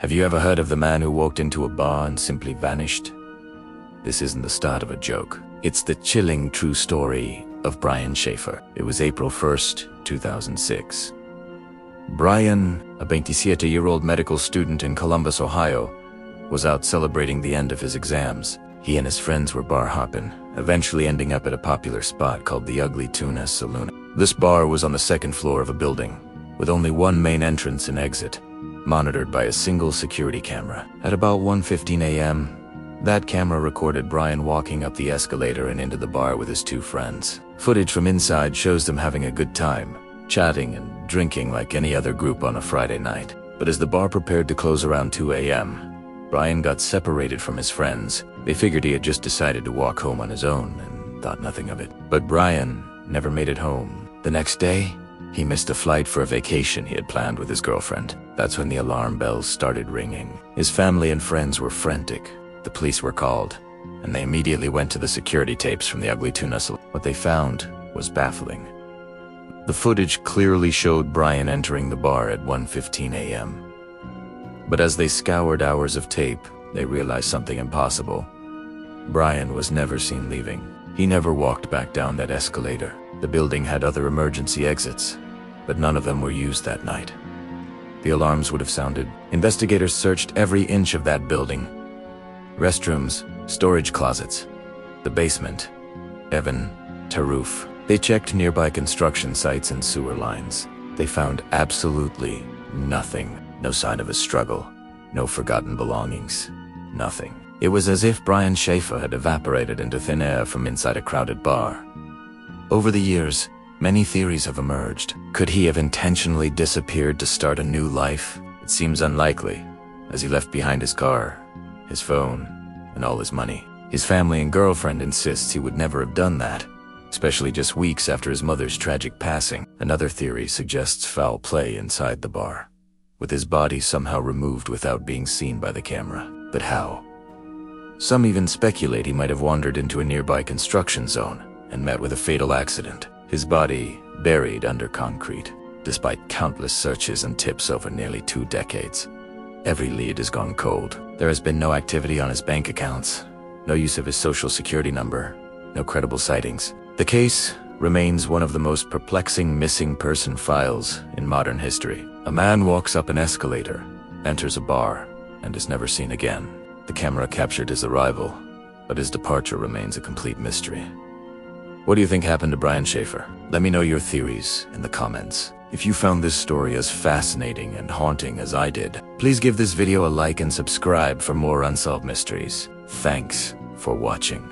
Have you ever heard of the man who walked into a bar and simply vanished? This isn't the start of a joke. It's the chilling true story of Brian Shaffer. It was April 1st, 2006. Brian, a 27-year-old medical student in Columbus, Ohio, was out celebrating the end of his exams. He and his friends were bar hopping, eventually ending up at a popular spot called the Ugly Tuna Saloon. This bar was on the second floor of a building, with only one main entrance and exit, monitored by a single security camera. At about 1:15 a.m., that camera recorded Brian walking up the escalator and into the bar with his two friends. Footage from inside shows them having a good time, chatting and drinking like any other group on a Friday night. But as the bar prepared to close around 2 a.m., Brian got separated from his friends. They figured he had just decided to walk home on his own and thought nothing of it. But Brian never made it home. The next day, he missed a flight for a vacation he had planned with his girlfriend. That's when the alarm bells started ringing. His family and friends were frantic. The police were called, and they immediately went to the security tapes from the Ugly Tuna Saloon. What they found was baffling. The footage clearly showed Brian entering the bar at 1:15 a.m. But as they scoured hours of tape, they realized something impossible. Brian was never seen leaving. He never walked back down that escalator. The building had other emergency exits, but none of them were used that night. The alarms would have sounded. Investigators searched every inch of that building. Restrooms, storage closets, the basement, even the roof. They checked nearby construction sites and sewer lines. They found absolutely nothing. No sign of a struggle, no forgotten belongings, nothing. It was as if Brian Shaffer had evaporated into thin air from inside a crowded bar. Over the years, many theories have emerged. Could he have intentionally disappeared to start a new life? It seems unlikely, as he left behind his car, his phone, and all his money. His family and girlfriend insists he would never have done that, especially just weeks after his mother's tragic passing. Another theory suggests foul play inside the bar, with his body somehow removed without being seen by the camera. But how? Some even speculate he might have wandered into a nearby construction zone and met with a fatal accident, his body buried under concrete. Despite countless searches and tips over nearly 2 decades, every lead has gone cold. There has been no activity on his bank accounts, no use of his social security number, no credible sightings. The case remains one of the most perplexing missing person files in modern history. A man walks up an escalator, enters a bar, and is never seen again. The camera captured his arrival, but his departure remains a complete mystery. What do you think happened to Brian Shaffer? Let me know your theories in the comments. If you found this story as fascinating and haunting as I did, please give this video a like and subscribe for more unsolved mysteries. Thanks for watching.